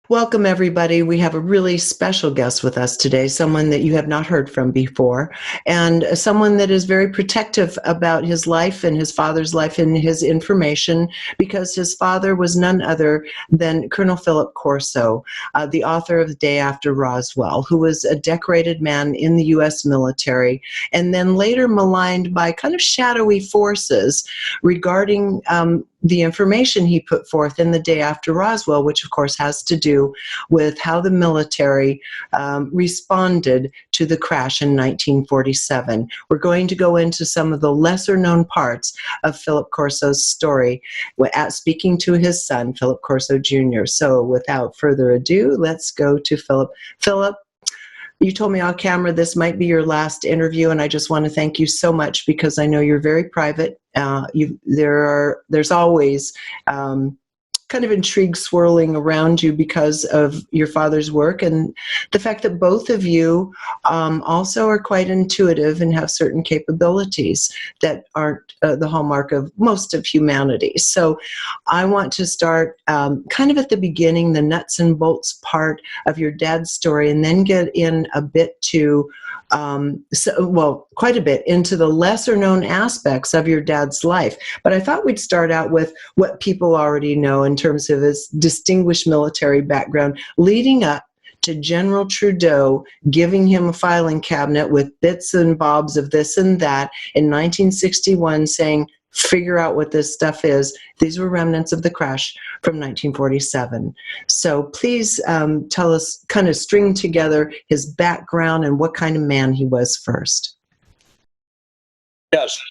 Welcome, everybody. We have a really special guest with us today, someone that you have not heard from before, and someone that is very protective about his life and his father's life and his information, because his father was none other than Colonel Philip Corso, the author of The Day After Roswell, who was a decorated man in the U.S. military, and then later maligned by kind of shadowy forces regarding the information he put forth in The Day After Roswell, which of course has to do with how the military responded to the crash in 1947. We're going to go into some of the lesser known parts of Philip Corso's story at speaking to his son, Philip Corso Jr. So without further ado, let's go to Philip. Philip, you told me off camera this might be your last interview, and I just want to thank you so much because I know you're very private. There's always kind of intrigue swirling around you because of your father's work and the fact that both of you also are quite intuitive and have certain capabilities that aren't the hallmark of most of humanity. So I want to start kind of at the beginning, the nuts and bolts part of your dad's story, and then get in a bit to quite a bit into the lesser known aspects of your dad's life. But I thought we'd start out with what people already know in terms of his distinguished military background, leading up to General Trudeau giving him a filing cabinet with bits and bobs of this and that in 1961, saying, figure out what this stuff is. These were remnants of the crash from 1947. So please tell us, kind of string together his background and what kind of man he was first. Yes,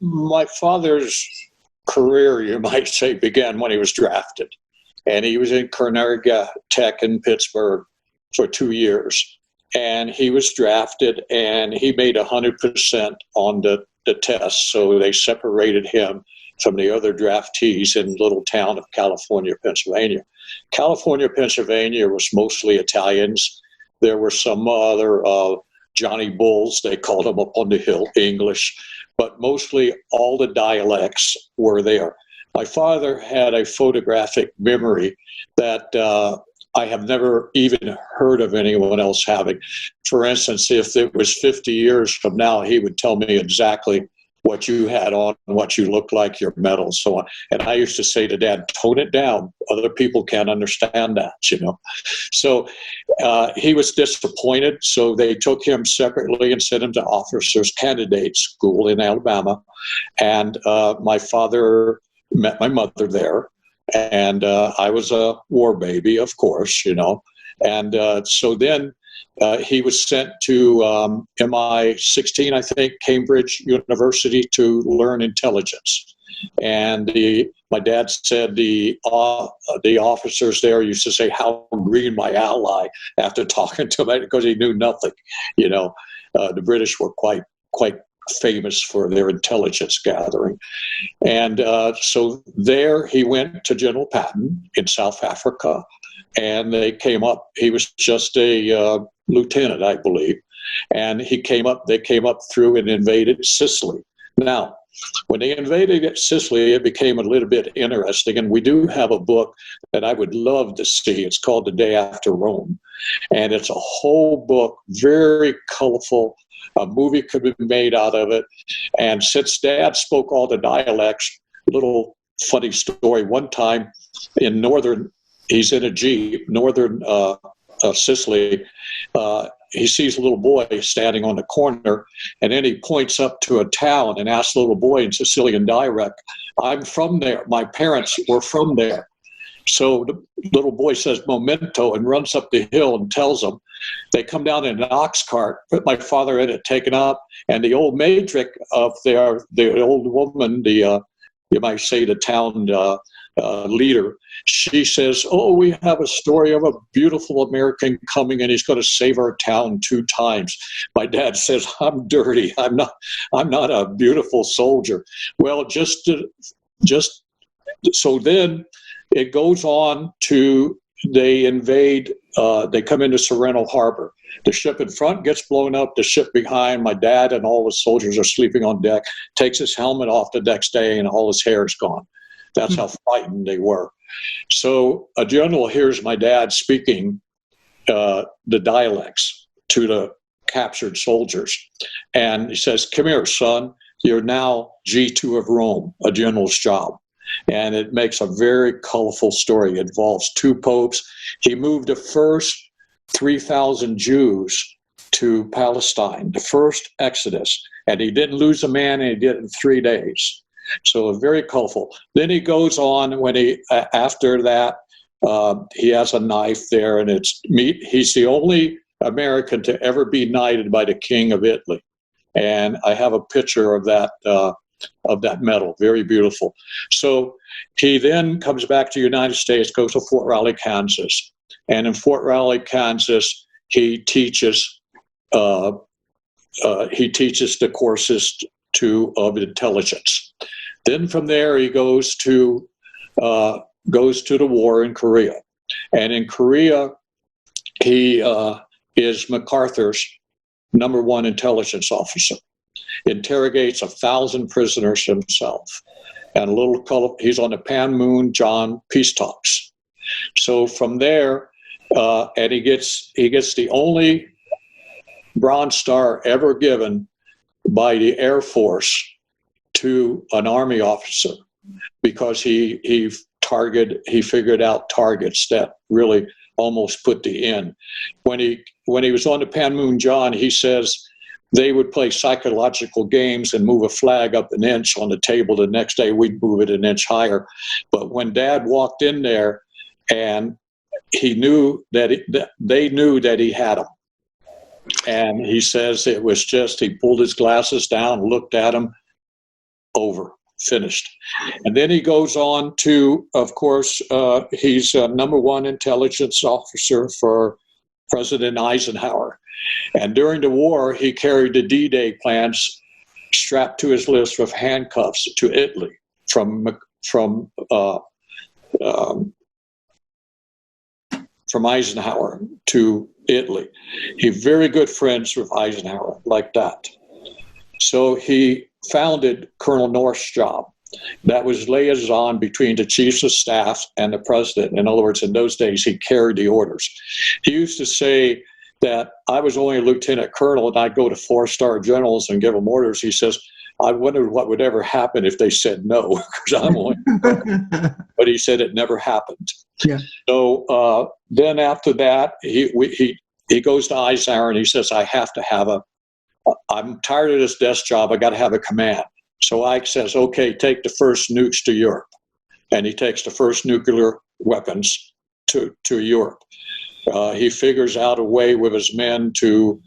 my father's career, you might say, began when he was drafted. And he was in Carnegie Tech in Pittsburgh for 2 years. And he was drafted, and he made 100% on the test. So they separated him from the other draftees in the little town of California, Pennsylvania. California, Pennsylvania was mostly Italians. There were some other Johnny Bulls, they called them up on the hill, English, but mostly all the dialects were there. My father had a photographic memory that I have never even heard of anyone else having. For instance, if it was 50 years from now, he would tell me exactly what you had on, what you looked like, your medal, so on. And I used to say to Dad, tone it down. Other people can't understand that, you know. So he was disappointed, so they took him separately and sent him to officers candidate school in Alabama. And my father met my mother there. And I was a war baby, of course, you know. And so then he was sent to MI16, I think, Cambridge University to learn intelligence. And my dad said the officers there used to say, "How green my ally," after talking to him, because he knew nothing. You know, the British were quite famous for their intelligence gathering. And so there he went to General Patton in South Africa, and they came up. He was just a lieutenant, I believe. And they came up through and invaded Sicily. Now, when they invaded Sicily, it became a little bit interesting, and we do have a book that I would love to see. It's called The Day After Rome, and it's a whole book, very colorful. A movie could be made out of it. And since Dad spoke all the dialects, little funny story, one time in he's in a Jeep, northern Sicily, he sees a little boy standing on the corner, and then he points up to a town and asks the little boy in Sicilian dialect, "I'm from there. My parents were from there." So the little boy says memento and runs up the hill and tells them. They come down in an ox cart, put my father in it, taken up, and the old matric of the old woman, you might say the town leader, she says, "Oh, we have a story of a beautiful American coming, and he's going to save our town 2 times." My dad says, "I'm dirty. I'm not a beautiful soldier." Well, so then it goes on to they invade. They come into Sorrento Harbor. The ship in front gets blown up. The ship behind, my dad and all the soldiers are sleeping on deck. Takes his helmet off the next day, and all his hair is gone. That's how frightened they were. So a general hears my dad speaking the dialects to the captured soldiers. And he says, "Come here, son. You're now G2 of Rome, a general's job." And it makes a very colorful story. It involves two popes. He moved the first 3,000 Jews to Palestine, the first Exodus. And he didn't lose a man, and he did it in 3 days. So very colorful. Then he goes on when after that, he has a knife there, and it's meat. He's the only American to ever be knighted by the King of Italy. And I have a picture of that medal, very beautiful. So he then comes back to the United States, goes to Fort Riley, Kansas. And in Fort Riley, Kansas, he teaches the courses of intelligence. Then from there, he goes to the war in Korea. And in Korea, he is MacArthur's #1 intelligence officer. Interrogates 1,000 prisoners himself. And he's on the Panmunjom peace talks. So from there, and he gets the only Bronze Star ever given by the Air Force to an Army officer, because he figured out targets that really almost put the end. When he was on the Panmunjom, he says they would play psychological games and move a flag up an inch on the table. The next day we'd move it an inch higher. But when Dad walked in there, and he knew that they knew that he had them. And he says it was just, he pulled his glasses down, looked at them, over, finished. And then he goes on to, of course, he's #1 intelligence officer for President Eisenhower. And during the war, he carried the D-Day plans strapped to his list with handcuffs to Italy from Eisenhower to Italy. He's very good friends with Eisenhower, like that. So he founded Colonel North's job. That was liaison between the chiefs of staff and the president. In other words, in those days, he carried the orders. He used to say that I was only a lieutenant colonel, and I'd go to 4-star generals and give them orders. He says, I wondered what would ever happen if they said no, because I'm only but he said it never happened. Yeah. So then after that, he goes to Eisenhower and he says, I'm tired of this desk job. I got to have a command. So Ike says, okay, take the first nukes to Europe. And he takes the first nuclear weapons to Europe. He figures out a way with his men to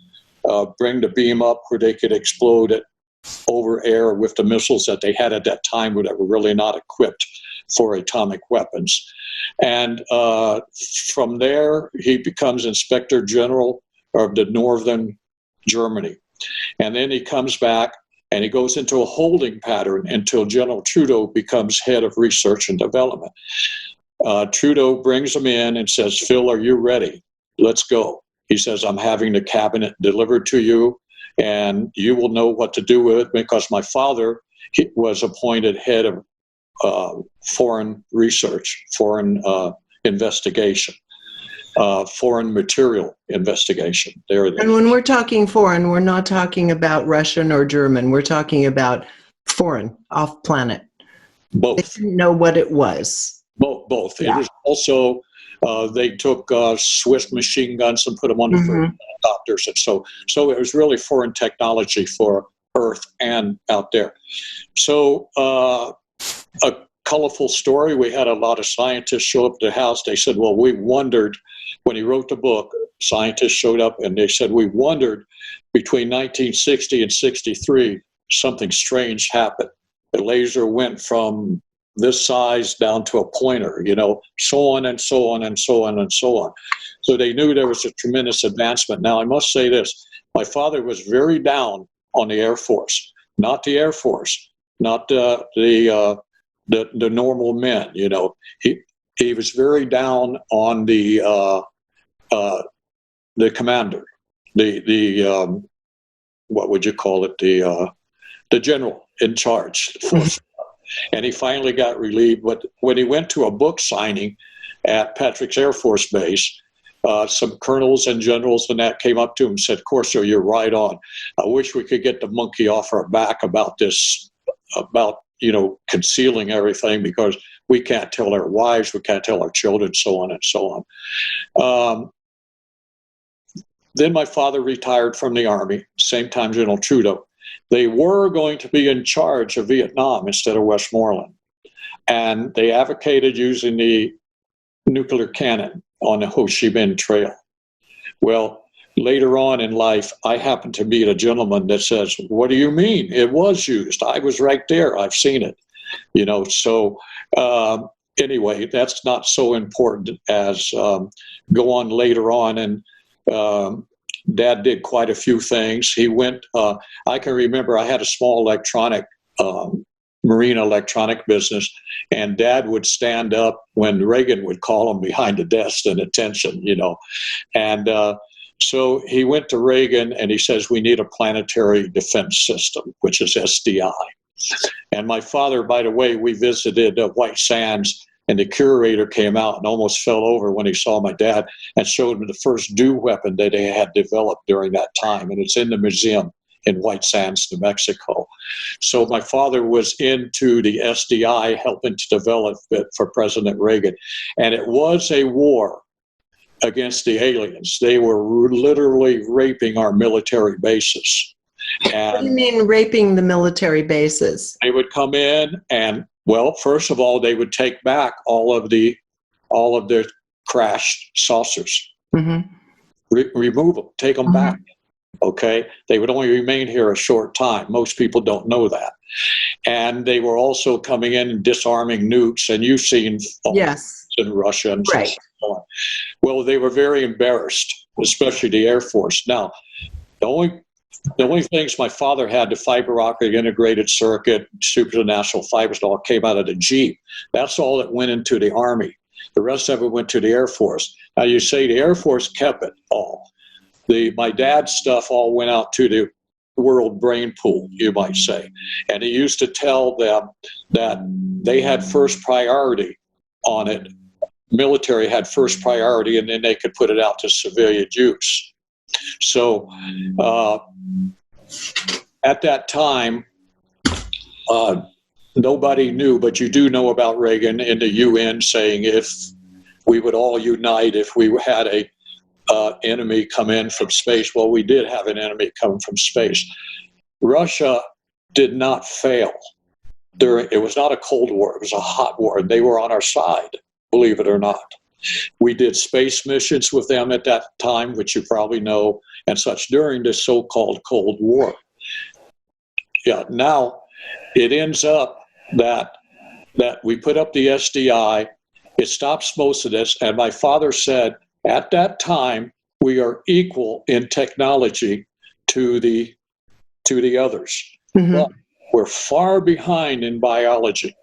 bring the beam up where they could explode it over air with the missiles that they had at that time that were really not equipped for atomic weapons. And from there, he becomes Inspector General of the Northern Germany. And then he comes back and he goes into a holding pattern until General Trudeau becomes head of research and development. Trudeau brings him in and says, Phil, are you ready? Let's go. He says, I'm having the cabinet delivered to you, and you will know what to do with it, because my father was appointed head of foreign research, foreign investigation, foreign material investigation. There it is. And when we're talking foreign, we're not talking about Russian or German. We're talking about foreign, off planet. Both. They didn't know what it was. Both. Yeah. It was also, they took Swiss machine guns and put them on the helicopters. And so it was really foreign technology for Earth and out there. So a colorful story. We had a lot of scientists show up at the house. They said, well, we wondered, when he wrote the book, scientists showed up and they said, we wondered between 1960 and 63, something strange happened. The laser went from this size down to a pointer, so on and so on and so on and so on. So they knew there was a tremendous advancement. Now, I must say this. My father was very down on the Air Force, not the Air Force, not the normal men, He was very down on the commander, the what would you call it, the general in charge, the force. and he finally got relieved. But when he went to a book signing at Patrick's Air Force Base, some colonels and generals and that came up to him and said, "Corso, you're right on. I wish we could get the monkey off our back about this, about, concealing everything, because we can't tell our wives, we can't tell our children, so on and so on." Then my father retired from the Army, same time General Trudeau. They were going to be in charge of Vietnam instead of Westmoreland. And they advocated using the nuclear cannon on the Ho Chi Minh Trail. Well, later on in life, I happened to meet a gentleman that says, "What do you mean? It was used. I was right there. I've seen it." So anyway, that's not so important as go on later on. And Dad did quite a few things. He went, I can remember I had a small marine electronic business, and Dad would stand up when Reagan would call him behind the desk and attention, And so he went to Reagan and he says, "We need a planetary defense system," which is SDI. And my father, by the way, we visited White Sands, and the curator came out and almost fell over when he saw my dad and showed him the first DEW weapon that they had developed during that time. And it's in the museum in White Sands, New Mexico. So my father was into the SDI, helping to develop it for President Reagan. And it was a war against the aliens. They were literally raping our military bases. And what do you mean raping the military bases? They would come in and, well, first of all, they would take back all of the crashed saucers. Mm-hmm. Remove them, take them back. Okay, they would only remain here a short time. Most people don't know that. And they were also coming in and disarming nukes, and you've seen in Russia and so on. Well, they were very embarrassed, especially the Air Force. Now, the only things my father had, the fiber optic integrated circuit, supernational fibers, all came out of the Jeep. That's all that went into the Army. The rest of it went to the Air Force. Now, you say the Air Force kept it all. My dad's stuff all went out to the world brain pool, you might say. And he used to tell them that they had first priority on it. Military had first priority, and then they could put it out to civilian use. So at that time, nobody knew, but you do know about Reagan in the UN saying if we would all unite, if we had a enemy come in from space. Well, we did have an enemy come from space. Russia did not fail. It was not a Cold War. It was a hot war. They were on our side, believe it or not. We did space missions with them at that time, which you probably know, and such, during this so-called Cold War. Yeah, now it ends up that we put up the SDI. It stops most of this, and my father said, at that time, we are equal in technology to the others. Mm-hmm. But we're far behind in biology.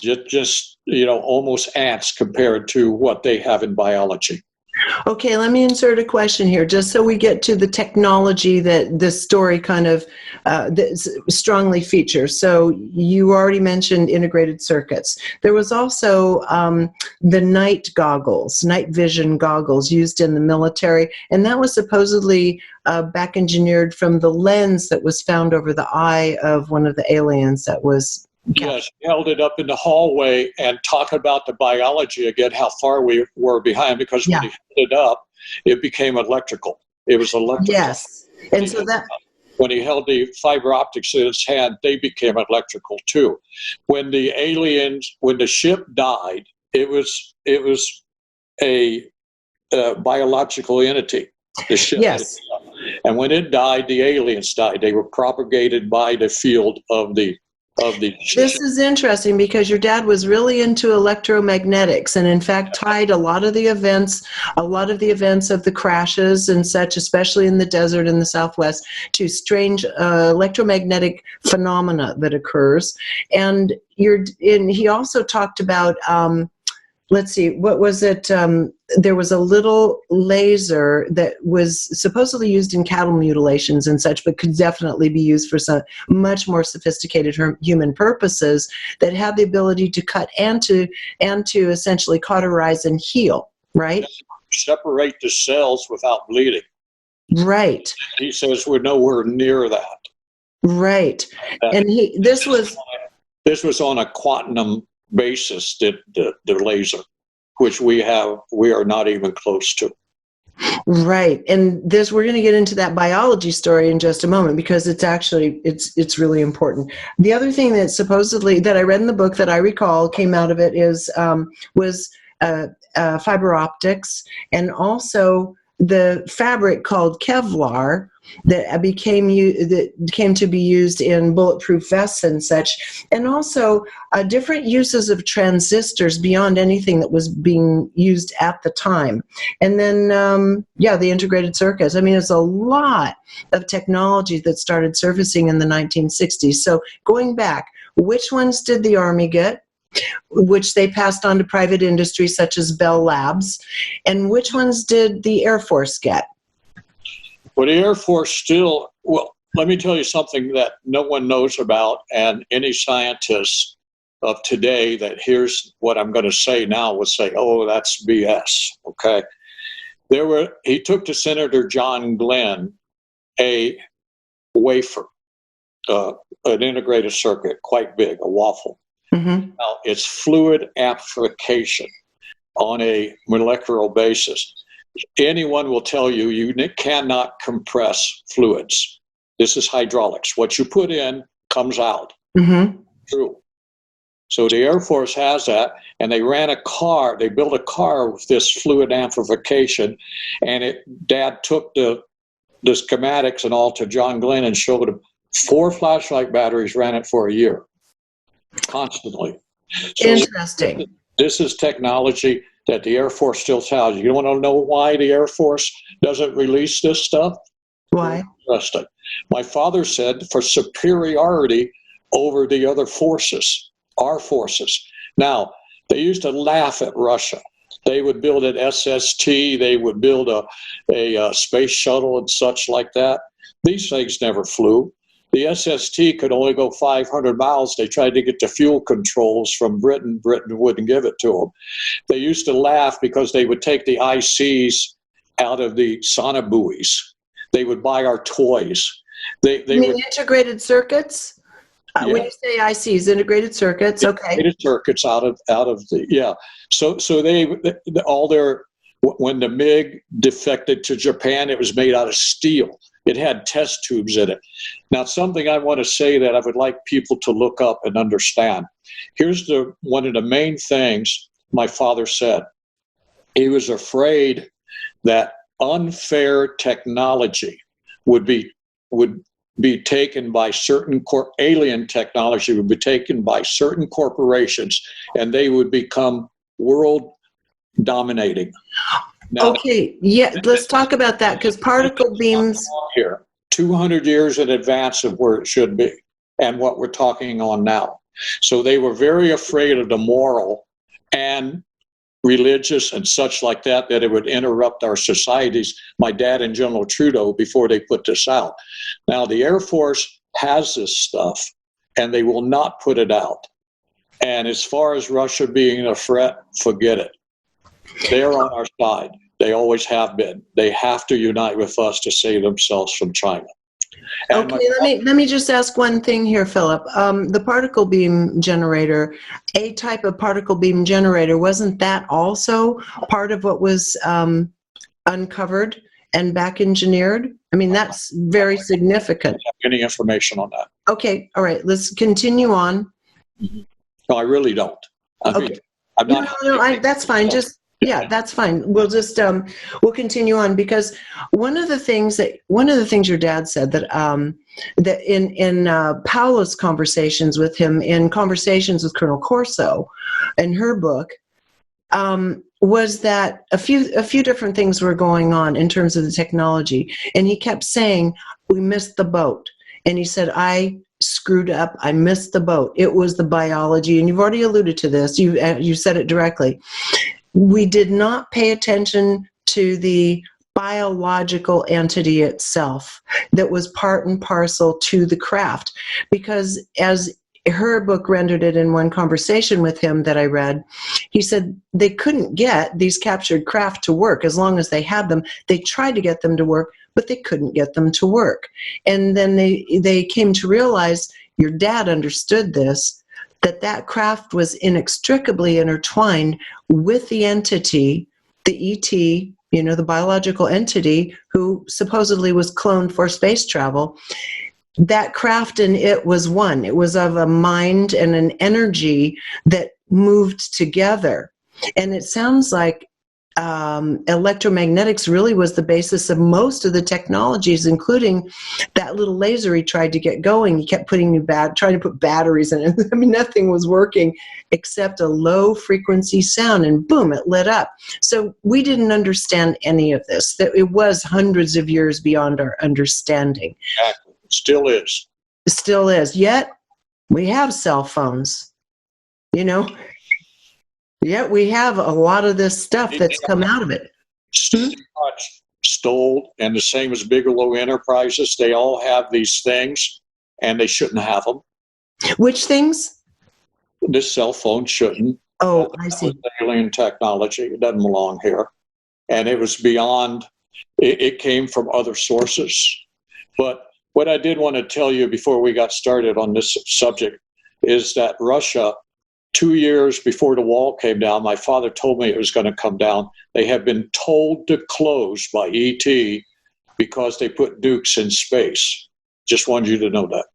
Just almost ants compared to what they have in biology. Okay, let me insert a question here, just so we get to the technology that this story kind of strongly features. So you already mentioned integrated circuits. There was also the night vision goggles used in the military, and that was supposedly back engineered from the lens that was found over the eye of one of the aliens that was... Yes, held it up in the hallway and talk about the biology again, how far we were behind, because when he held it up, it became electrical. It was electrical. Yes. And so when he held the fiber optics in his hand, they became electrical too. When the ship died, it was a biological entity. The ship. Yes. And when it died, the aliens died. They were propagated by the field of the This is interesting because your dad was really into electromagnetics, and in fact tied a lot of the events of the crashes and such, especially in the desert in the Southwest, to strange electromagnetic phenomena that occurs. And he also talked about let's see, what was it? There was a little laser that was supposedly used in cattle mutilations and such, but could definitely be used for some much more sophisticated human purposes, that had the ability to cut and to essentially cauterize and heal, right? Separate the cells without bleeding. Right. He says we're nowhere near that. Right. And this was on a quantum basis, the laser, which we are not even close to. Right. And we're going to get into that biology story in just a moment, because it's actually, it's really important. The other thing that supposedly, that I read in the book that I recall came out of it was fiber optics, and also the fabric called Kevlar that came to be used in bulletproof vests and such, and also different uses of transistors beyond anything that was being used at the time. And then, the integrated circuits. I mean, there's a lot of technology that started surfacing in the 1960s. So going back, which ones did the Army get? Which they passed on to private industry such as Bell Labs, and which ones did the Air Force get? Well, the Air Force let me tell you something that no one knows about, and any scientist of today that hears what I'm going to say now would say, oh, that's BS, okay? He took to Senator John Glenn a wafer, an integrated circuit, quite big, a waffle. Mm-hmm. Now, it's fluid amplification on a molecular basis. Anyone will tell you you cannot compress fluids. This is hydraulics. What you put in comes out. Mm-hmm. True. So the Air Force has that, and they built a car with this fluid amplification, and Dad took the schematics and all to John Glenn and showed him 4 flashlight batteries, ran it for a year. Constantly. So interesting. This is technology that the Air Force still tells you. You want to know why the Air Force doesn't release this stuff? Why? Interesting. My father said for superiority over the other forces, our forces. Now, they used to laugh at Russia. They would build an SST, they would build a space shuttle and such like that. These things never flew. The SST could only go 500 miles. They tried to get the fuel controls from Britain. Britain wouldn't give it to them. They used to laugh because they would take the ICs out of the sonobuoys. They would buy our toys. They integrated circuits? Yeah. When you say ICs, integrated circuits, okay. Integrated circuits out of the, yeah. So when the MiG defected to Japan, it was made out of steel. It had test tubes in it. Now, something I want to say that I would like people to look up and understand. Here's one of the main things my father said. He was afraid that unfair technology would be taken by certain alien technology would be taken by certain corporations, and they would become world dominating. Now, Okay, yeah, let's talk about that, because particle beams here 200 years in advance of where it should be and what we're talking on now. So they were very afraid of the moral and religious and such like that it would interrupt our societies. My dad and General Trudeau, before they put this out. Now the Air Force has this stuff and they will not put it out. And as far as Russia being a threat, forget it. They're on our side. They always have been. They have to unite with us to save themselves from China. And okay, let me just ask one thing here, Philip. The particle beam generator, a type of particle beam generator, wasn't that also part of what was uncovered and back engineered? I mean, that's very significant. Any information on that? Okay, all right, let's continue on. No, I really don't. I mean, I'm not. No, that's fine. Yeah, that's fine. We'll just we'll continue on, because one of the things your dad said that in Paola's conversations with him, in conversations with Colonel Corso, in her book, was that a few different things were going on in terms of the technology, and he kept saying, "We missed the boat," and he said, "I screwed up. I missed the boat. It was the biology," and you've already alluded to this. You said it directly. we did not pay attention to the biological entity itself that was part and parcel to the craft. Because as her book rendered it in one conversation with him that I read, he said they couldn't get these captured craft to work as long as they had them. They tried to get them to work, but they couldn't get them to work. And then they came to realize, your dad understood this, that craft was inextricably intertwined with the entity, the ET, the biological entity who supposedly was cloned for space travel. That craft and it was one. It was of a mind and an energy that moved together. And it sounds like electromagnetics really was the basis of most of the technologies, including that little laser he tried to get going. He kept trying to put batteries in it. I mean, nothing was working except a low frequency sound, and boom, it lit up. So we didn't understand any of this. That it was hundreds of years beyond our understanding. Exactly. Still is. Still is. Yet we have cell phones, Yet we have a lot of this stuff that's come out of it. Stole, and the same as Bigelow Enterprises, they all have these things, and they shouldn't have them. Which things? This cell phone shouldn't. Oh, I see. Alien technology. It doesn't belong here. And it was beyond, it came from other sources. But what I did want to tell you before we got started on this subject is that Russia, 2 years before the wall came down, my father told me it was going to come down. They have been told to close by ET because they put nukes in space. Just wanted you to know that.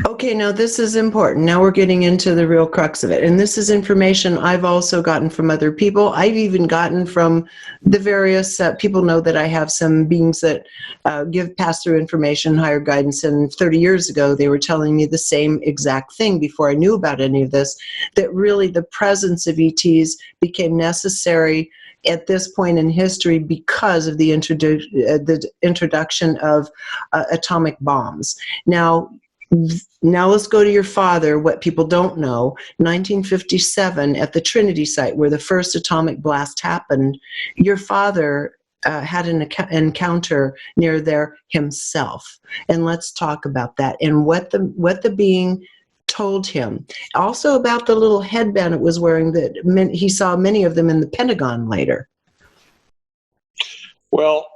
Okay, now this is important. Now we're getting into the real crux of it. And this is information I've also gotten from other people. I've even gotten from the various people know that I have some beings that pass through information, higher guidance. And 30 years ago, they were telling me the same exact thing before I knew about any of this, that really the presence of ETs became necessary at this point in history because of the introduction of atomic bombs. Now let's go to your father, what people don't know. 1957, at the Trinity site where the first atomic blast happened, your father had an encounter near there himself. And let's talk about that and what the being told him. Also about the little headband it was wearing that he saw many of them in the Pentagon later. Well,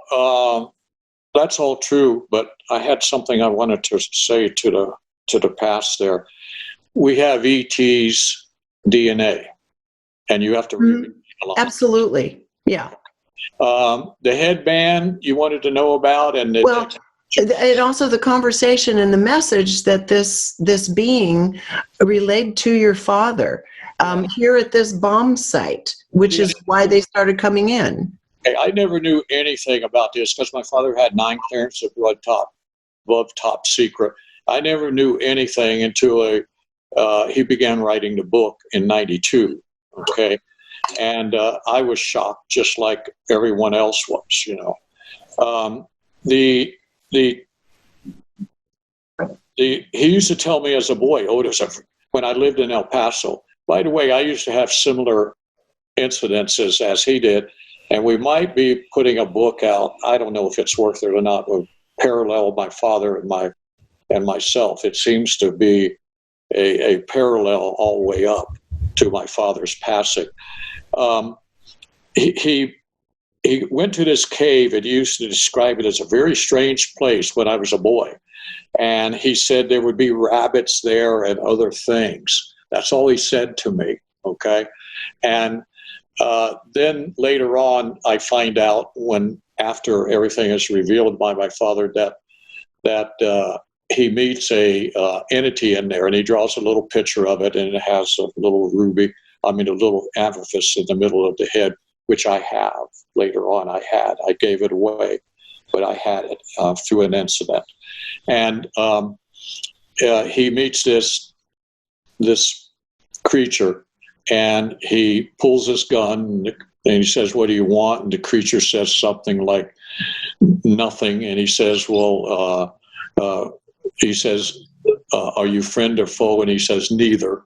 that's all true, but I had something I wanted to say to the past there. We have ET's DNA, and you have to read it along. Absolutely. Yeah. The headband you wanted to know about, and also the conversation and the message that this being relayed to your father here at this bomb site, which is why they started coming in. I never knew anything about this because my father had 9 clearance of above top secret. I never knew anything until he began writing the book in '92. Okay, and I was shocked, just like everyone else was. He used to tell me as a boy, Otis, when I lived in El Paso. By the way, I used to have similar incidences as he did. And we might be putting a book out. I don't know if it's worth it or not. We'll parallel my father and myself. It seems to be a parallel all the way up to my father's passing. He went to this cave. It used to describe it as a very strange place when I was a boy. And he said there would be rabbits there and other things. That's all he said to me. Okay. And then later on, I find out after everything is revealed by my father that he meets a entity in there, and he draws a little picture of it, and it has a little a little amethyst in the middle of the head, which I have later on. I gave it away, but I had it through an incident, and he meets this creature. And he pulls his gun and he says, "What do you want?" And the creature says something like, "Nothing." And he says, "Well," "Are you friend or foe?" And he says, "Neither."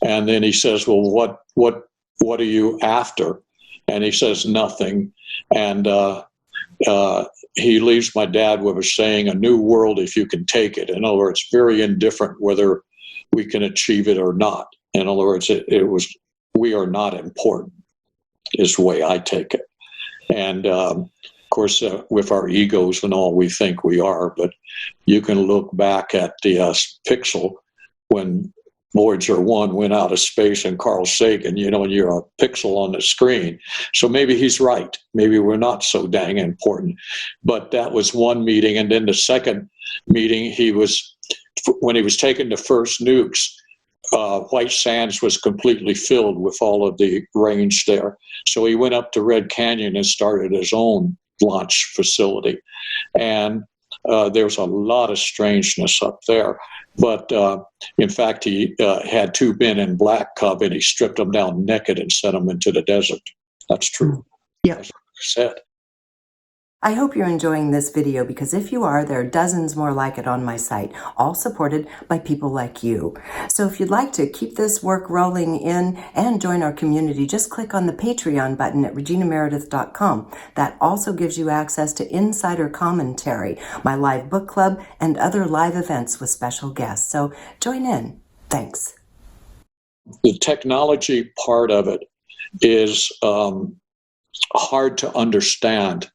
And then he says, "Well, what are you after?" And he says nothing. And he leaves my dad with a saying, a new world if you can take it. In other words, very indifferent whether we can achieve it or not. In other words, it was, we are not important, is the way I take it. And of course, with our egos and all, we think we are, but you can look back at the pixel when Voyager 1 went out of space and Carl Sagan, you know, and you're a pixel on the screen. So maybe he's right. Maybe we're not so dang important. But that was one meeting. And then the second meeting, when he was taking the first nukes, White Sands was completely filled with all of the range there. So he went up to Red Canyon and started his own launch facility. And there's a lot of strangeness up there. But in fact, he had 2 men in black cub, and he stripped them down naked and sent them into the desert. That's true. Yeah. That's what he said. I hope you're enjoying this video, because if you are, there are dozens more like it on my site, all supported by people like you. So if you'd like to keep this work rolling in and join our community, just click on the Patreon button at reginameredith.com. That also gives you access to insider commentary, my live book club, and other live events with special guests. So join in. Thanks. The technology part of it is hard to understand,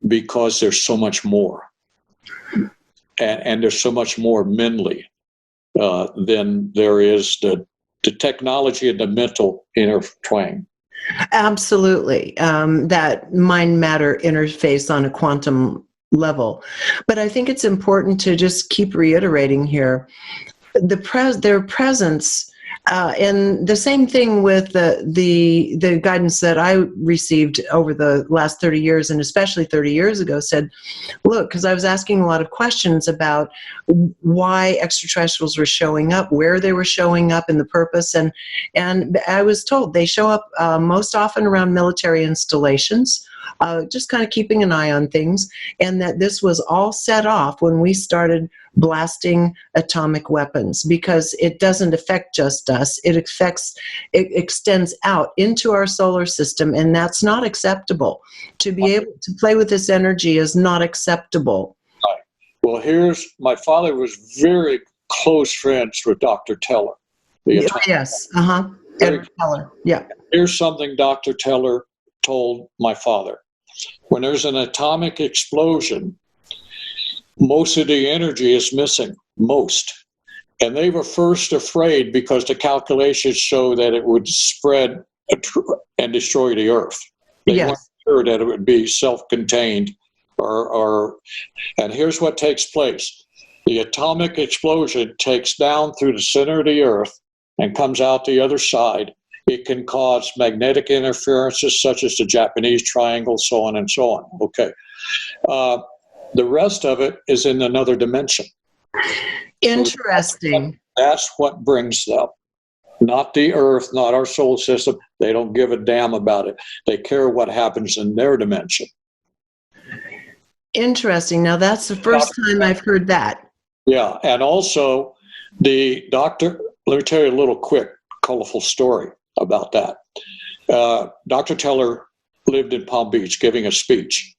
because there's so much more, and there's so much more mentally than there is the technology and the mental intertwine. Absolutely. That mind-matter interface on a quantum level. But I think it's important to just keep reiterating here their presence. And the same thing with the guidance that I received over the last 30 years, and especially 30 years ago, said, look, because I was asking a lot of questions about why extraterrestrials were showing up, where they were showing up, and the purpose. And I was told they show up most often around military installations, just kind of keeping an eye on things, and that this was all set off when we started blasting atomic weapons, because it doesn't affect just us. It extends out into our solar system, and that's not acceptable. To be able to play with this energy is not acceptable. Right. Well, my father was very close friends with Dr. Teller. Yes. Edward Teller. Yeah. Here's something Dr. Teller told my father. When there's an atomic explosion, most of the energy is missing, most. And they were first afraid because the calculations show that it would spread and destroy the Earth. They weren't sure that it would be self-contained. And here's what takes place. The atomic explosion takes down through the center of the Earth and comes out the other side. It can cause magnetic interferences such as the Japanese triangle, so on and so on. Okay. The rest of it is in another dimension. Interesting. So that's what brings them. Not the Earth, not our solar system. They don't give a damn about it. They care what happens in their dimension. Interesting. Now, that's the first time I've heard that. Yeah, and also the doctor, let me tell you a little quick, colorful story about that. Dr. Teller lived in Palm Beach giving a speech.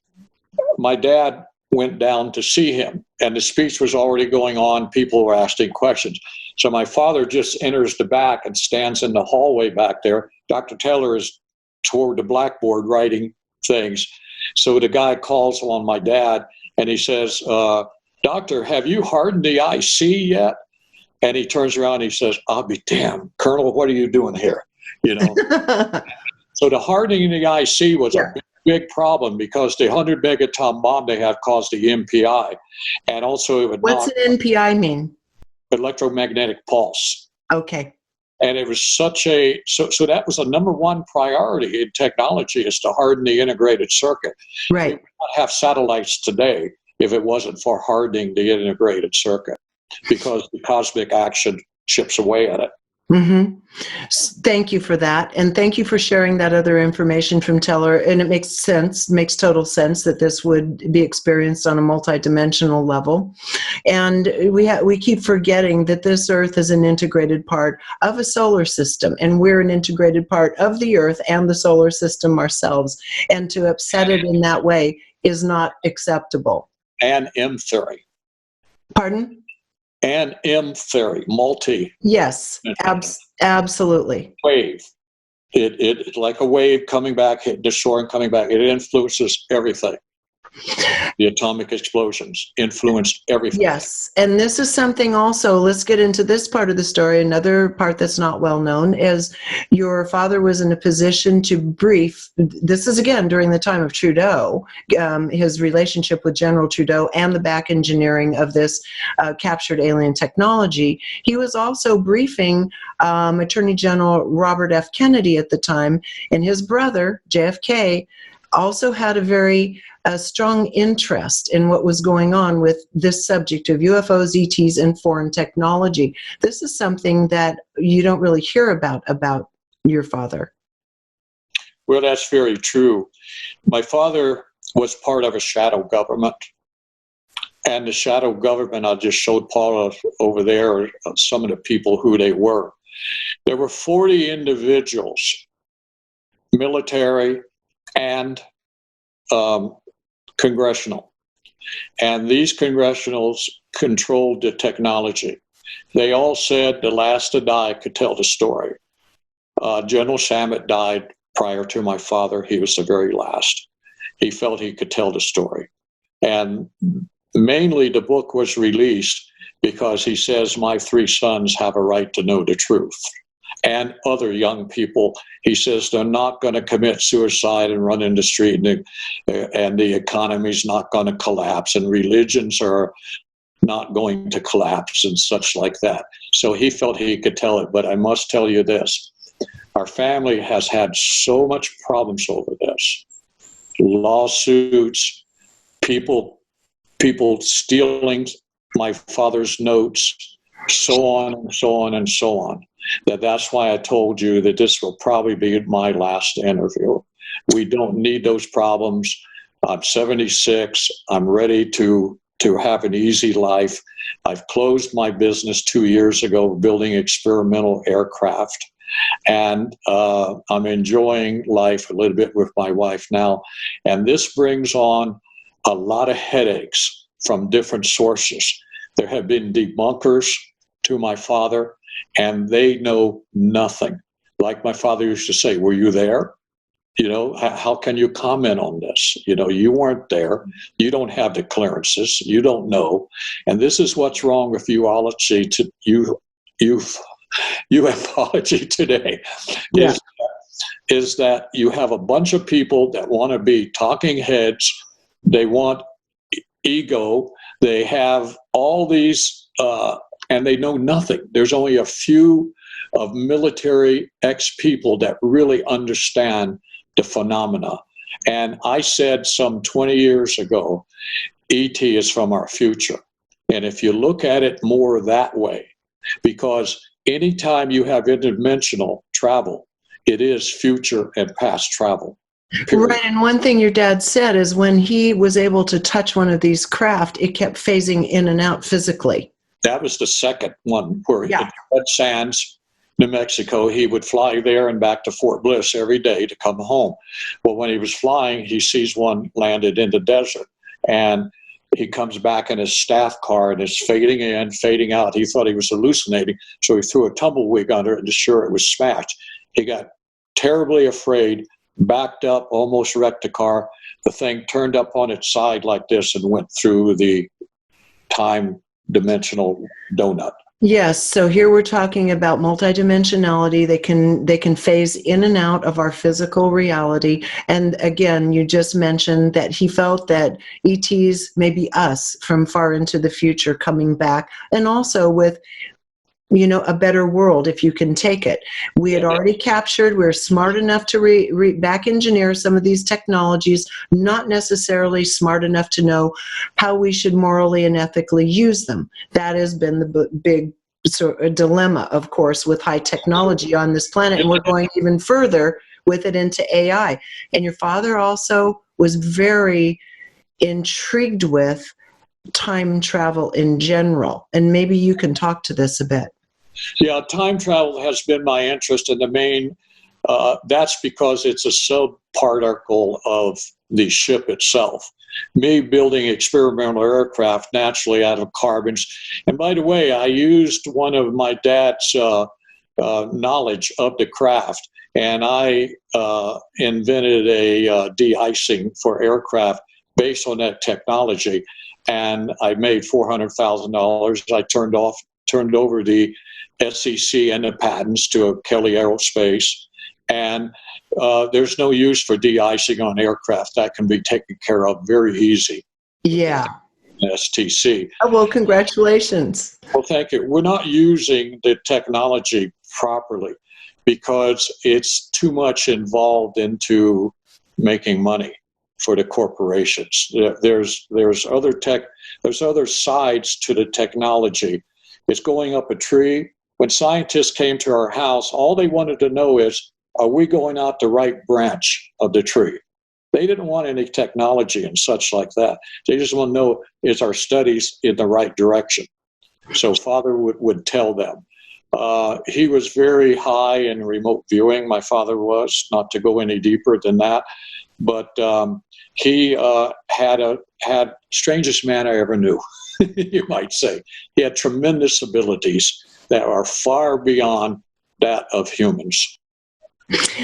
My dad went down to see him, and the speech was already going on. People were asking questions. So my father just enters the back and stands in the hallway back there. Dr. Teller is toward the blackboard writing things. So the guy calls on my dad, and he says, Doctor, have you hardened the IC yet? And he turns around and he says, I'll be damned, Colonel, what are you doing here? You know. So the hardening of the IC was a big problem, because the 100 megaton bomb they had caused the MPI, and also it would What's an NPI mean? Electromagnetic pulse. Okay. And it was such a so that was a number one priority in technology, is to harden the integrated circuit. Right. We would not have satellites today if it wasn't for hardening the integrated circuit, because the cosmic action chips away at it. Mm-hmm. Thank you for that. And thank you for sharing that other information from Teller. And it makes sense, makes total sense that this would be experienced on a multidimensional level. And we keep forgetting that this Earth is an integrated part of a solar system, and we're an integrated part of the Earth and the solar system ourselves. And to upset it in that way is not acceptable. And M theory. Pardon? And M theory, multi. Yes, absolutely. Wave. It like a wave coming back, hitting the shore and coming back. It influences everything. The atomic explosions influence everything. Yes, and this is something also, let's get into this part of the story. Another part that's not well known is your father was in a position to brief, this is again during the time of Trudeau, his relationship with General Trudeau and the back engineering of this captured alien technology. He was also briefing Attorney General Robert F. Kennedy at the time, and his brother, JFK, also had a very strong interest in what was going on with this subject of UFOs, ETs, and foreign technology. This is something that you don't really hear about your father. Well, that's very true. My father was part of a shadow government. And the shadow government, I just showed Paula over there, some of the people who they were. There were 40 individuals, military and congressional. And these congressionals controlled the technology. They all said the last to die could tell the story. General Shamit died prior to my father. He was the very last. He felt he could tell the story. And mainly the book was released because he says my 3 sons have a right to know the truth. And other young people, he says they're not going to commit suicide and run in the street, and the economy's not going to collapse, and religions are not going to collapse and such like that. So he felt he could tell it. But I must tell you this, our family has had so much problems over this. Lawsuits, people stealing my father's notes, so on and so on and so on. That's why I told you that this will probably be my last interview. We don't need those problems. I'm 76. I'm ready to have an easy life. I've closed my business 2 years ago, building experimental aircraft. And I'm enjoying life a little bit with my wife now. And this brings on a lot of headaches from different sources. There have been debunkers to my father, and they know nothing. Like my father used to say, were you there? You know, how can you comment on this? You know, you weren't there. You don't have the clearances. You don't know. And this is what's wrong with ufology today. Yeah. Is that you have a bunch of people that want to be talking heads. They want ego. They have all these and they know nothing. There's only a few of military ex-people that really understand the phenomena. And I said some 20 years ago, ET is from our future. And if you look at it more that way, because anytime you have interdimensional travel, it is future and past travel. Period. Right, and one thing your dad said is when he was able to touch one of these craft, it kept phasing in and out physically. That was the second one where in Red Sands, New Mexico, he would fly there and back to Fort Bliss every day to come home. Well, when he was flying, he sees one landed in the desert, and he comes back in his staff car and is fading in, fading out. He thought he was hallucinating, so he threw a tumbleweed under it and sure it was smashed. He got terribly afraid, backed up, almost wrecked the car. The thing turned up on its side like this and went through the time-dimensional donut. Yes, so here we're talking about multidimensionality. They can phase in and out of our physical reality. And again, you just mentioned that he felt that ETs may be us from far into the future coming back, and also with a better world if you can take it. We had already captured, we're smart enough to back engineer some of these technologies, not necessarily smart enough to know how we should morally and ethically use them. That has been the big sort of dilemma, of course, with high technology on this planet, and we're going even further with it into AI. And your father also was very intrigued with time travel in general, and maybe you can talk to this a bit. Yeah, time travel has been my interest in the main. That's because it's a sub-particle of the ship itself. Me building experimental aircraft naturally out of carbons. And by the way, I used one of my dad's knowledge of the craft, and I invented a de-icing for aircraft based on that technology. And I made $400,000. I turned over the SEC and the patents to Kelly Aerospace. And there's no use for de-icing on aircraft. That can be taken care of very easy. Yeah. STC. Oh, well, congratulations. Well, thank you. We're not using the technology properly because it's too much involved into making money for the corporations. There's other sides to the technology. It's going up a tree. When scientists came to our house, all they wanted to know is, are we going out the right branch of the tree? They didn't want any technology and such like that. They just want to know, is our studies in the right direction? So Father would tell them. He was very high in remote viewing, my father was, not to go any deeper than that. But he had strangest man I ever knew, you might say. He had tremendous abilities that are far beyond that of humans.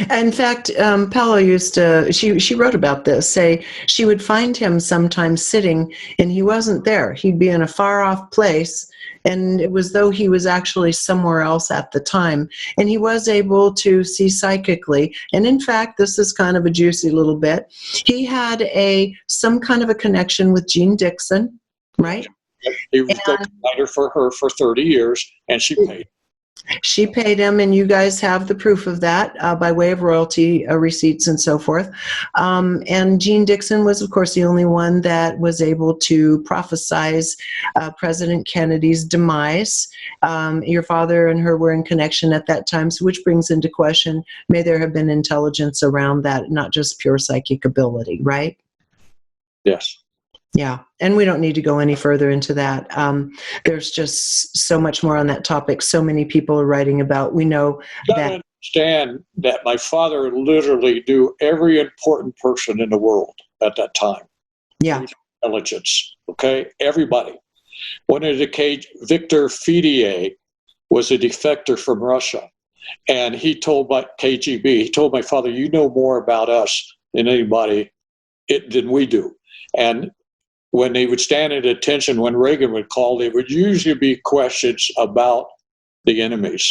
In fact, Paolo used to, she wrote about this, say she would find him sometimes sitting and he wasn't there. He'd be in a far off place, and it was though he was actually somewhere else at the time. And he was able to see psychically. And in fact, this is kind of a juicy little bit. He had some kind of a connection with Jean Dixon, right? He was a writer for her for 30 years, and she paid. She paid him, and you guys have the proof of that by way of royalty receipts and so forth. And Jean Dixon was, of course, the only one that was able to prophesize President Kennedy's demise. Your father and her were in connection at that time, so which brings into question, may there have been intelligence around that, not just pure psychic ability, right? Yes. Yeah, and we don't need to go any further into that. There's just so much more on that topic. So many people are writing about. We know You that. understand that my father literally knew every important person in the world at that time. Yeah. Intelligence. Okay, everybody. One of the Victor Fidier was a defector from Russia, and he told my KGB. He told my father, "You know more about us than anybody than we do," and when they would stand at attention, when Reagan would call, they would usually be questions about the enemies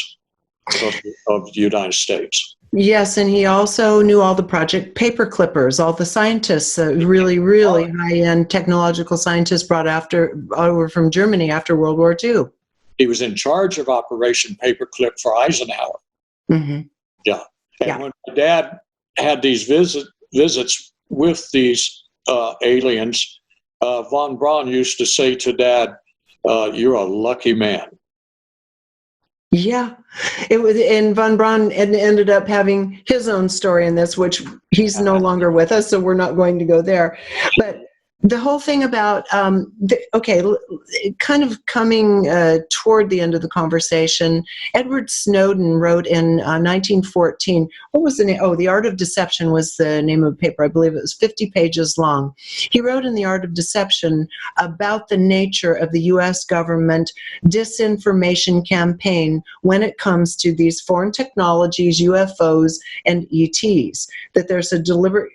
of the United States. Yes, and he also knew all the Project Paper Clippers, all the scientists, really, really high-end technological scientists brought over from Germany after World War II. He was in charge of Operation Paperclip for Eisenhower. Mm-hmm. Yeah. And when my dad had these visits with these aliens, von Braun used to say to Dad, "You're a lucky man." Yeah, it was, and von Braun ended up having his own story in this, which he's no longer with us, so we're not going to go there. But the whole thing about, kind of coming toward the end of the conversation, Edward Snowden wrote in 1914, what was the name? Oh, The Art of Deception was the name of the paper. I believe it was 50 pages long. He wrote in The Art of Deception about the nature of the U.S. government disinformation campaign when it comes to these foreign technologies, UFOs, and ETs, that there's a deliberate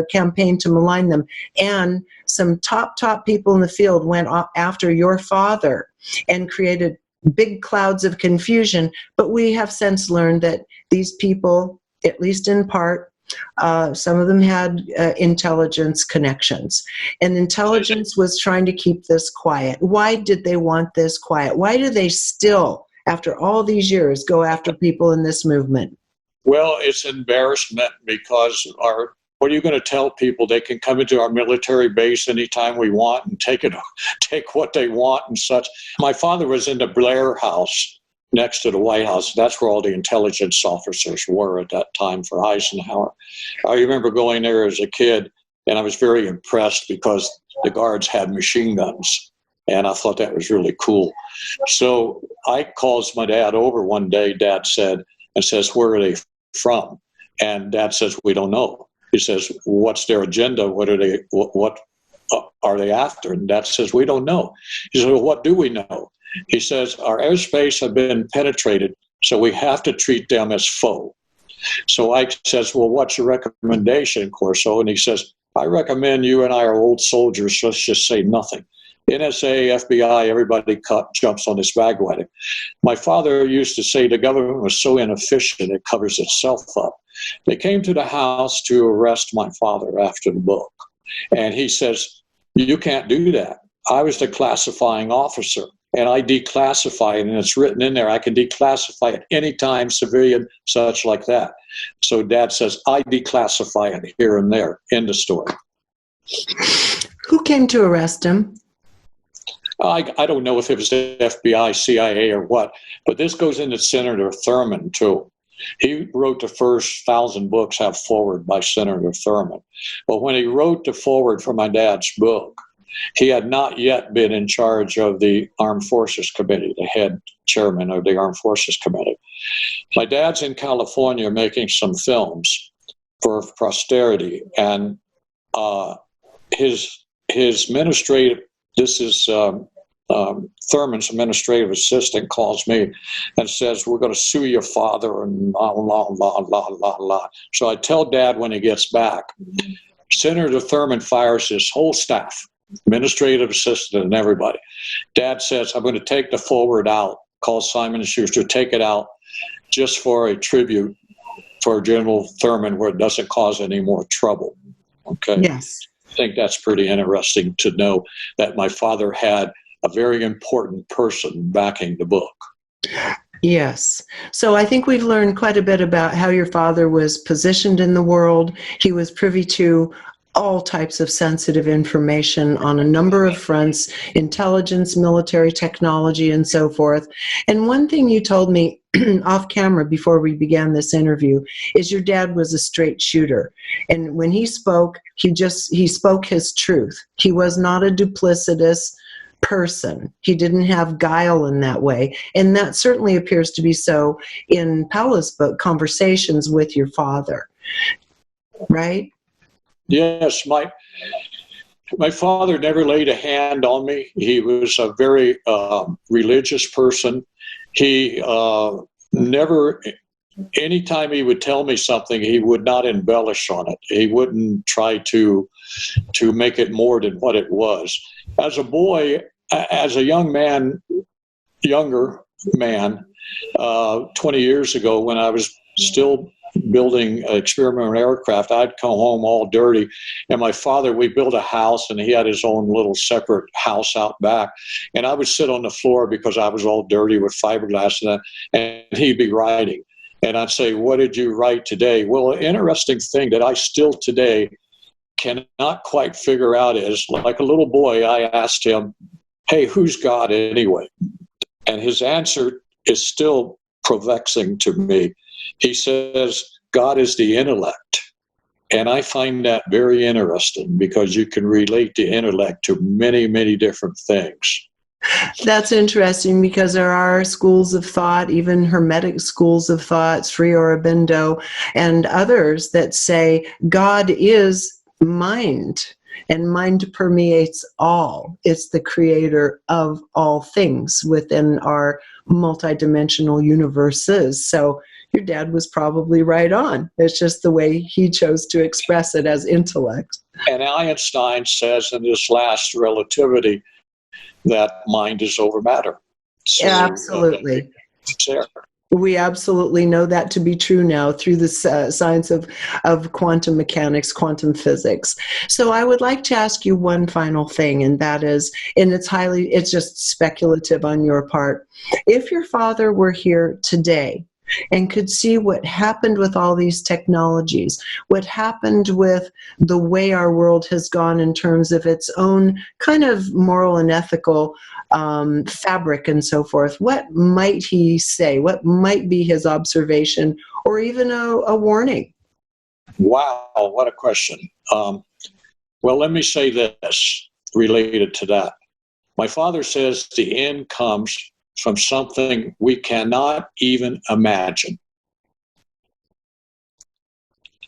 campaign to malign them. And some top people in the field went after your father and created big clouds of confusion. But we have since learned that these people, at least in part, some of them had intelligence connections. And intelligence was trying to keep this quiet. Why did they want this quiet? Why do they still, after all these years, go after people in this movement? Well, it's embarrassment because what are you going to tell people? They can come into our military base anytime we want and take what they want and such. My father was in the Blair House next to the White House. That's where all the intelligence officers were at that time for Eisenhower. I remember going there as a kid, and I was very impressed because the guards had machine guns, and I thought that was really cool. So I calls my dad over one day, Dad said, and says, where are they from? And Dad says, we don't know. He says, what's their agenda? What are they after? And Dad says, we don't know. He says, well, what do we know? He says, our airspace have been penetrated, so we have to treat them as foe. So Ike says, well, what's your recommendation, Corso? And he says, I recommend you and I are old soldiers, so let's just say nothing. NSA, FBI, everybody jumps on this bandwagon. My father used to say the government was so inefficient it covers itself up. They came to the house to arrest my father after the book. And he says, you can't do that. I was the classifying officer, and I declassify it, and it's written in there. I can declassify it anytime, civilian, such like that. So Dad says, I declassify it here and there. End of story. Who came to arrest him? I don't know if it was the FBI, CIA, or what, but this goes into Senator Thurman, too. He wrote the first 1,000 books have forward by Senator Thurman. But when he wrote the forward for my dad's book, he had not yet been in charge of the Armed Forces Committee, the head chairman of the Armed Forces Committee. My dad's in California making some films for posterity, and his administrative, this is Thurman's administrative assistant, calls me and says, we're going to sue your father and la, la, la, la, la, la. So I tell Dad when he gets back. Senator Thurman fires his whole staff, administrative assistant and everybody. Dad says, I'm going to take the forward out, call Simon & Schuster, take it out just for a tribute for General Thurman where it doesn't cause any more trouble. Okay. Yes. I think that's pretty interesting to know that my father had a very important person backing the book. Yes. So I think we've learned quite a bit about how your father was positioned in the world. He was privy to all types of sensitive information on a number of fronts, intelligence, military technology, and so forth. And one thing you told me off camera before we began this interview is your dad was a straight shooter. And when he spoke, he spoke his truth. He was not a duplicitous person. He didn't have guile in that way. And that certainly appears to be so in Paula's book, Conversations with Your Father. Right? Yes, my father never laid a hand on me. He was a very religious person. He never, anytime he would tell me something, he would not embellish on it. He wouldn't try to make it more than what it was. As a boy, as a younger man, 20 years ago when I was still building experimental aircraft, I'd come home all dirty. And my father, we built a house and he had his own little separate house out back. And I would sit on the floor because I was all dirty with fiberglass and that, and he'd be writing. And I'd say, what did you write today? Well, an interesting thing that I still today cannot quite figure out is, like a little boy, I asked him, hey, who's God anyway? And his answer is still perplexing to me. He says, God is the intellect. And I find that very interesting because you can relate the intellect to many, many different things. That's interesting because there are schools of thought, even Hermetic schools of thought, Sri Aurobindo, and others that say God is mind, and mind permeates all. It's the creator of all things within our multidimensional universes. So your dad was probably right on. It's just the way he chose to express it as intellect. And Einstein says in his last relativity that mind is over matter. So, absolutely. We absolutely know that to be true now through the science of quantum mechanics, quantum physics. So I would like to ask you one final thing, and that is, and it's just speculative on your part. If your father were here today, and could see what happened with all these technologies, what happened with the way our world has gone in terms of its own kind of moral and ethical fabric and so forth, what might he say? What might be his observation or even a warning? Wow, what a question. Well, let me say this related to that. My father says the end comes from something we cannot even imagine.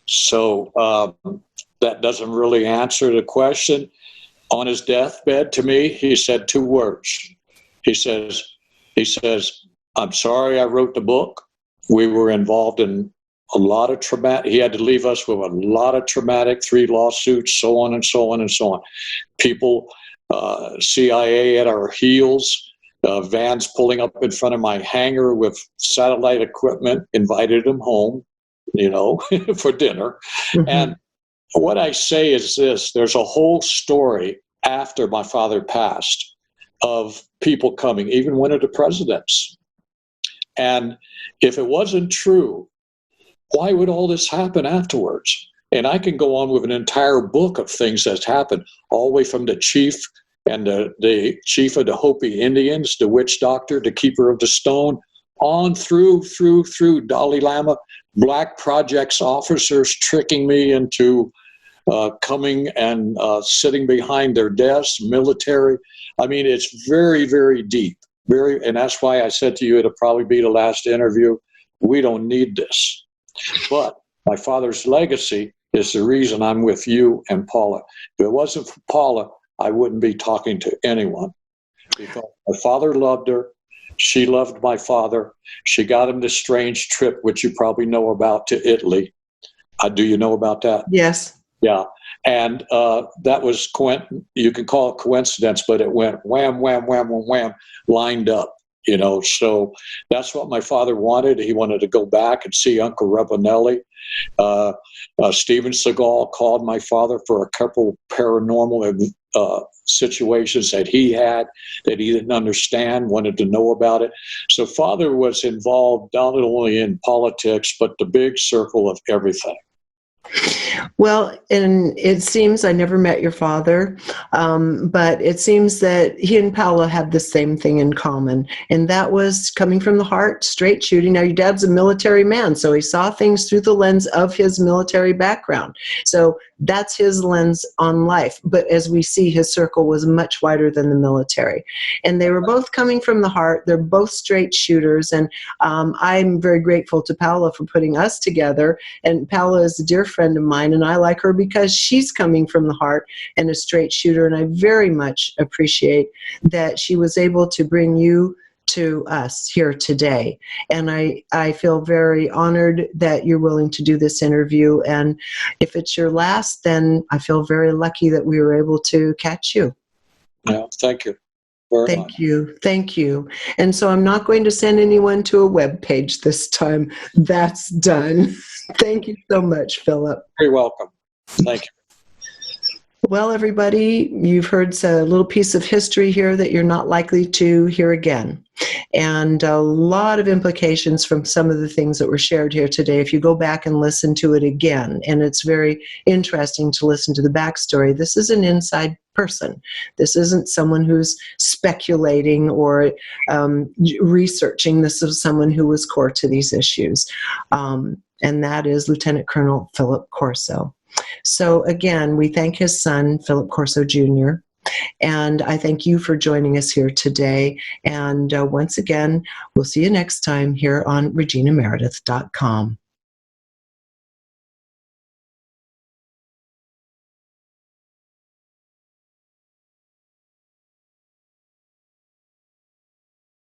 So that doesn't really answer the question. On his deathbed, to me, he said 2 words. He says, I'm sorry I wrote the book. We were involved in a lot of traumatic, he had to leave us with a lot of traumatic, 3 lawsuits, so on and so on and so on. People, CIA at our heels, vans pulling up in front of my hangar with satellite equipment, invited him home, for dinner. Mm-hmm. And what I say is this, there's a whole story after my father passed of people coming, even one of the presidents. And if it wasn't true, why would all this happen afterwards? And I can go on with an entire book of things that's happened, all the way from the chief and the chief of the Hopi Indians, the witch doctor, the keeper of the stone, on through Dalai Lama, black projects officers tricking me into coming and sitting behind their desks, military. I mean, it's very, very deep. And that's why I said to you, it'll probably be the last interview. We don't need this. But my father's legacy is the reason I'm with you and Paula. If it wasn't for Paula, I wouldn't be talking to anyone. Because my father loved her. She loved my father. She got him this strange trip, which you probably know about, to Italy. Do you know about that? Yes. Yeah. And that was, you can call it coincidence, but it went wham, wham, wham, wham, wham, lined up. So that's what my father wanted. He wanted to go back and see Uncle Ravanelli. Steven Seagal called my father for a couple paranormal situations that he had that he didn't understand, wanted to know about it. So father was involved not only in politics, but the big circle of everything. Well, and it seems, I never met your father, but it seems that he and Paula have the same thing in common, and that was coming from the heart, straight shooting. Now, your dad's a military man, so he saw things through the lens of his military background. So that's his lens on life. But as we see, his circle was much wider than the military. And they were both coming from the heart. They're both straight shooters, and I'm very grateful to Paula for putting us together. And Paula is a dear friend of mine, and I like her because she's coming from the heart and a straight shooter, and I very much appreciate that she was able to bring you to us here today. And I feel very honored that you're willing to do this interview, and if it's your last, then I feel very lucky that we were able to catch you. Yeah, thank you. Thank you. And so I'm not going to send anyone to a web page this time. That's done. Thank you so much, Philip. You're welcome. Thank you. Well, everybody, you've heard a little piece of history here that you're not likely to hear again. And a lot of implications from some of the things that were shared here today. If you go back and listen to it again, and it's very interesting to listen to the backstory, this is an inside person. This isn't someone who's speculating or researching. This is someone who was core to these issues. And that is Lieutenant Colonel Philip Corso. So again, we thank his son, Philip Corso Jr., and I thank you for joining us here today. And once again, we'll see you next time here on reginameredith.com.